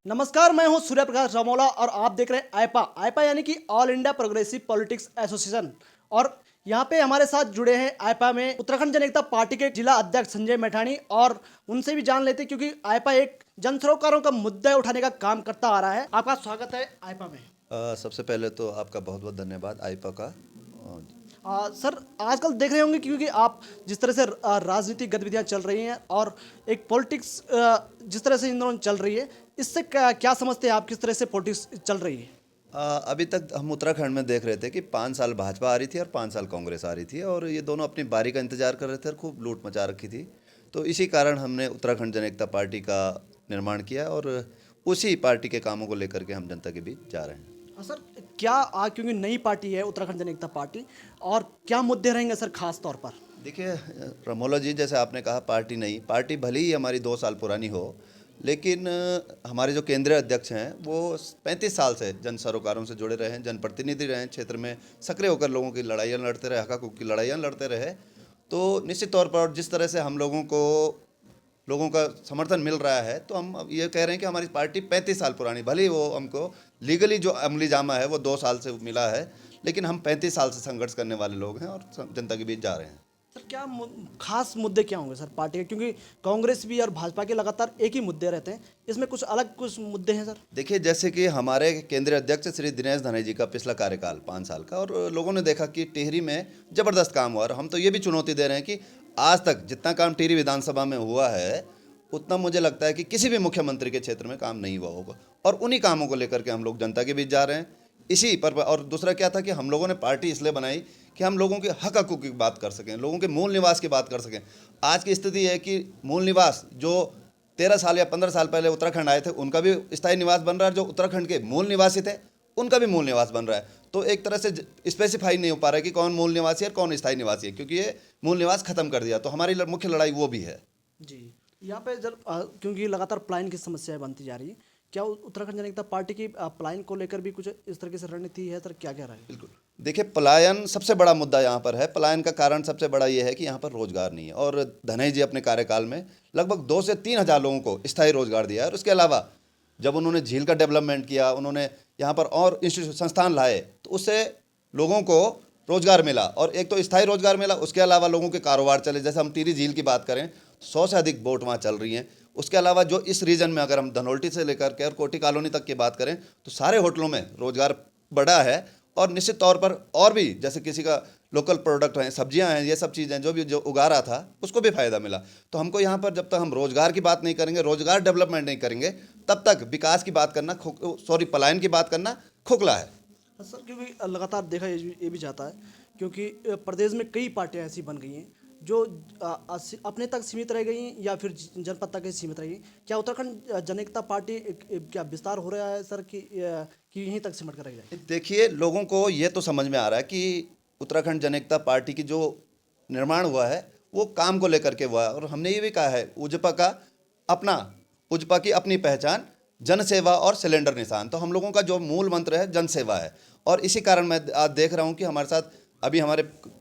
नमस्कार, मैं हूं सूर्य प्रकाश रामोला और आप देख रहे हैं आईपा आईपा यानी कि all India progressive politics association. और यहां पे हमारे साथ जुड़े हैं आईपा में उत्तराखंड जन एकता पार्टी के जिला अध्यक्ष संजय मैठानी, और उनसे भी जान लेते हैं क्योंकि आईपा एक जन सरोकारों का मुद्दा उठाने का काम करता आ रहा है। आपका स्वागत है आईपा में। सबसे पहले तो आपका बहुत बहुत धन्यवाद आईपा का। सर, आजकल देख रहे होंगे क्योंकि आप जिस तरह से राजनीतिक गतिविधियां चल रही हैं और एक पॉलिटिक्स जिस तरह से इन दोनों चल रही है, इससे क्या समझते हैं आप, किस तरह से पॉलिटिक्स चल रही है? अभी तक हम उत्तराखंड में देख रहे थे कि 5 साल भाजपा आ रही थी और 5 साल कांग्रेस आ रही थी, और ये दोनों अपनी बारी का इंतजार कर रहे थे और खूब लूट मचा रखी थी। तो इसी कारण हमने उत्तराखंड जन एकता पार्टी का निर्माण किया और उसी पार्टी के कामों को लेकर के हम जनता के बीच जा रहे हैं। सर, क्या क्योंकि नई पार्टी है उत्तराखंड जन एकता पार्टी, और क्या मुद्दे रहेंगे सर खास तौर पर? देखिए रमोला जी, जैसे आपने कहा पार्टी नई पार्टी भले ही हमारी 2 साल पुरानी हो, लेकिन हमारे जो केंद्रीय अध्यक्ष हैं वो 35 साल से जन सरोकारों से जुड़े रहे हैं, जनप्रतिनिधि रहे हैं, क्षेत्र में सक्रिय होकर लोगों की लड़ाइयाँ लड़ते रहे, हक हकूक़ की लड़ाइयाँ लड़ते रहे। तो निश्चित तौर पर जिस तरह से हम लोगों का समर्थन मिल रहा है, तो हम अब ये कह रहे हैं कि हमारी पार्टी 35 साल पुरानी, भले ही वो हमको लीगली जो अमली जामा है वो 2 साल से मिला है, लेकिन हम 35 साल से संघर्ष करने वाले लोग हैं और जनता के बीच जा रहे हैं। सर, क्या खास मुद्दे क्या होंगे सर पार्टी के, क्योंकि कांग्रेस भी और भाजपा के लगातार एक ही मुद्दे रहते हैं, इसमें कुछ अलग कुछ मुद्दे हैं सर? देखिए, जैसे कि हमारे केंद्रीय अध्यक्ष श्री दिनेश धने जी का पिछला कार्यकाल 5 साल का, और लोगों ने देखा कि टिहरी में ज़बरदस्त काम हुआ, और हम तो ये भी चुनौती दे रहे हैं कि आज तक जितना काम टिहरी विधानसभा में हुआ है उतना मुझे लगता है कि किसी भी मुख्यमंत्री के क्षेत्र में काम नहीं हुआ होगा, और उन्हीं कामों को लेकर के हम लोग जनता के बीच जा रहे हैं इसी पर। और दूसरा क्या था कि हम लोगों ने पार्टी इसलिए बनाई कि हम लोगों के हक हकूक़ की बात कर सकें, लोगों के मूल निवास की बात कर सकें। आज की स्थिति है कि मूल निवास जो 13 साल या 15 साल पहले उत्तराखंड आए थे उनका भी स्थायी निवास बन रहा है, जो उत्तराखंड के मूल निवासी थे उनका भी मूल निवास बन रहा है। तो एक तरह से स्पेसिफाई नहीं हो पा रहा है कि कौन मूल निवासी है और कौन स्थायी निवासी है, क्योंकि ये मूल निवास खत्म कर दिया। तो हमारी मुख्य लड़ाई वो भी है जी। यहाँ पे जब क्योंकि लगातार पलायन की समस्या बनती जा रही है, क्या उत्तराखंड जन एकता पार्टी की पलायन को लेकर भी कुछ इस तरीके से रणनीति है सर? क्या क्या रहा है? बिल्कुल। देखिए, पलायन सबसे बड़ा मुद्दा यहाँ पर है। पलायन का कारण सबसे बड़ा ये है कि यहाँ पर रोजगार नहीं है, और धनई जी अपने कार्यकाल में लगभग 2 से 3 हज़ार लोगों को स्थायी रोजगार दिया है। और उसके अलावा जब उन्होंने झील का डेवलपमेंट किया, उन्होंने यहाँ पर और इंस्टीट्यूट संस्थान लाए, तो उससे लोगों को रोजगार मिला, और एक तो स्थायी रोजगार मिला, उसके अलावा लोगों के कारोबार चले। जैसे हम टिहरी झील की बात करें, 100 से अधिक बोट वहाँ चल रही हैं। उसके अलावा जो इस रीजन में अगर हम धनोल्टी से लेकर के और कोटी कॉलोनी तक की बात करें, तो सारे होटलों में रोजगार बढ़ा है। और निश्चित तौर पर और भी, जैसे किसी का लोकल प्रोडक्ट हैं, सब्जियां हैं, ये सब चीज़ें जो उगा रहा था उसको भी फ़ायदा मिला। तो हमको यहाँ पर जब तक हम रोजगार की बात नहीं करेंगे, रोजगार डेवलपमेंट नहीं करेंगे, तब तक विकास की बात करना पलायन की बात करना खोखला है। सर, क्योंकि लगातार देखा ये भी जाता है क्योंकि प्रदेश में कई पार्टियां ऐसी बन गई हैं जो अपने तक सीमित रह गई हैं या फिर जनपद तक ही सीमित रह गई। क्या उत्तराखंड जन एकता पार्टी क्या विस्तार हो रहा है सर कि यहीं तक सिमट कर रह जाए? देखिए, लोगों को ये तो समझ में आ रहा है कि उत्तराखंड जन एकता पार्टी की जो निर्माण हुआ है वो काम को लेकर के हुआ है, और हमने ये भी कहा है उजपा की अपनी पहचान जन सेवा और सिलेंडर निशान। तो हम लोगों का जो मूल मंत्र है जन सेवा है, और इसी कारण मैं आज देख रहा हूँ कि हमारे साथ अभी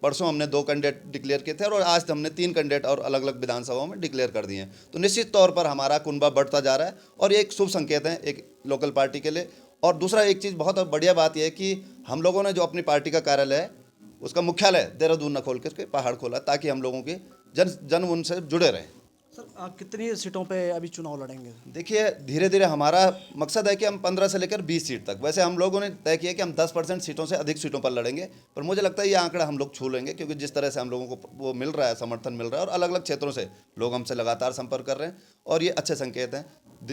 परसों हमने 2 कैंडिडेट डिक्लेयर किए थे, और आज हमने 3 कैंडिडेट और अलग अलग विधानसभाओं में डिक्लेयर कर दिए हैं। तो निश्चित तौर पर हमारा कुनबा बढ़ता जा रहा है, और ये एक शुभ संकेत है एक लोकल पार्टी के लिए। और दूसरा एक चीज़ बहुत बढ़िया बात यह है कि हम लोगों ने जो अपनी पार्टी का कार्यालय है उसका मुख्यालय देहरादून न खोल करके पहाड़ खोला, ताकि हम लोगों के जन उनसे जुड़े रहें। सर, कितनी सीटों पे अभी चुनाव लड़ेंगे? देखिए, धीरे धीरे हमारा मकसद है कि हम 15 से लेकर 20 सीट तक, वैसे हम लोगों ने तय किया कि हम 10% सीटों से अधिक सीटों पर लड़ेंगे, पर मुझे लगता है ये आंकड़ा हम लोग छू लेंगे, क्योंकि जिस तरह से हम लोगों को वो मिल रहा है, समर्थन मिल रहा है, और अलग अलग क्षेत्रों से लोग हमसे लगातार संपर्क कर रहे हैं, और ये अच्छे संकेत हैं।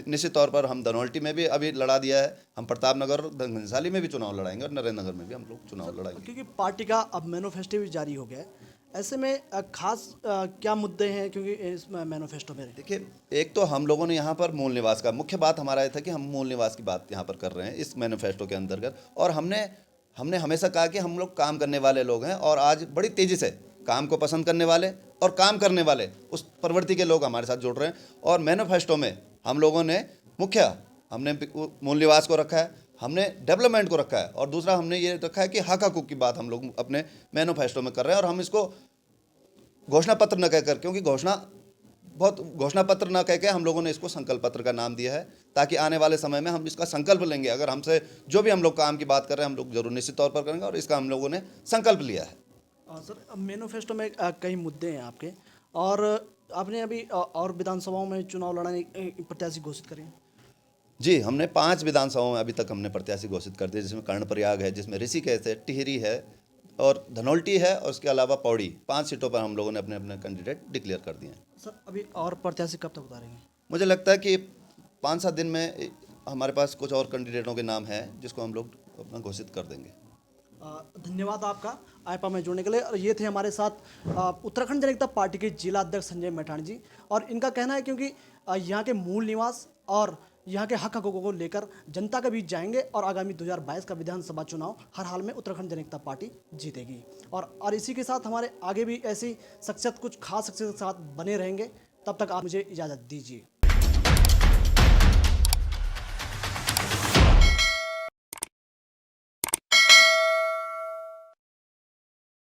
निश्चित तौर पर हम धनोल्टी में भी अभी लड़ा दिया है, हम प्रतापनगर घनसाली में भी चुनाव लड़ाएंगे, और नरेंद्र नगर में भी हम लोग चुनाव लड़ाएंगे। क्योंकि पार्टी का अब मैनिफेस्टो भी जारी हो गया है, ऐसे में खास क्या मुद्दे हैं क्योंकि इस मैनिफेस्टो में? देखिए, एक तो हम लोगों ने यहाँ पर मूल निवास का मुख्य बात हमारा ये था कि हम मूल निवास की बात यहाँ पर कर रहे हैं इस मैनिफेस्टो के अंतर्गत, और हमने हमेशा कहा कि हम लोग काम करने वाले लोग हैं, और आज बड़ी तेज़ी से काम को पसंद करने वाले और काम करने वाले उस प्रवृत्ति के लोग हमारे साथ जुड़ रहे हैं। और मैनिफेस्टो में हम लोगों ने हमने मूल निवास को रखा है, हमने डेवलपमेंट को रखा है, और दूसरा हमने ये रखा है कि हक हकूक़ की बात हम लोग अपने मैनिफेस्टो में कर रहे हैं। और हम इसको घोषणा पत्र न कहकर, क्योंकि घोषणा बहुत घोषणा पत्र ना कह के हम लोगों ने इसको संकल्प पत्र का नाम दिया है, ताकि आने वाले समय में हम इसका संकल्प लेंगे। अगर हमसे जो भी हम लोग काम की बात कर रहे हैं, हम लोग जरूर निश्चित तौर पर करेंगे, और इसका हम लोगों ने संकल्प लिया है। सर, मैनिफेस्टो में कई मुद्दे हैं आपके, और आपने अभी और विधानसभाओं में चुनाव लड़ने प्रत्याशी घोषित करे हैं। जी, हमने 5 विधानसभाओं में अभी तक हमने प्रत्याशी घोषित कर दिए, जिसमें कर्णप्रयाग है, जिसमें ऋषिकेश है, टिहरी है और धनौल्टी है, और उसके अलावा पौड़ी। 5 सीटों पर हम लोगों ने अपने अपने कैंडिडेट डिक्लेयर कर दिए हैं। सर, अभी और प्रत्याशी कब तक उतारेंगे? मुझे लगता है कि 5-7 दिन में हमारे पास कुछ और कैंडिडेटों के नाम हैं, जिसको हम लोग अपना घोषित कर देंगे। धन्यवाद आपका आईपा में जुड़ने के लिए। और ये थे हमारे साथ उत्तराखंड जनता पार्टी के जिला अध्यक्ष संजय मैठाणी जी, और इनका कहना है क्योंकि यहाँ के मूल निवास और यहाँ के हक हकों को लेकर जनता के बीच जाएंगे, और आगामी 2022 का विधानसभा चुनाव हर हाल में उत्तराखंड जनता पार्टी जीतेगी। और इसी के साथ हमारे आगे भी ऐसी शख्सियत, कुछ खास शख्सियत के साथ बने रहेंगे। तब तक आप मुझे इजाज़त दीजिए।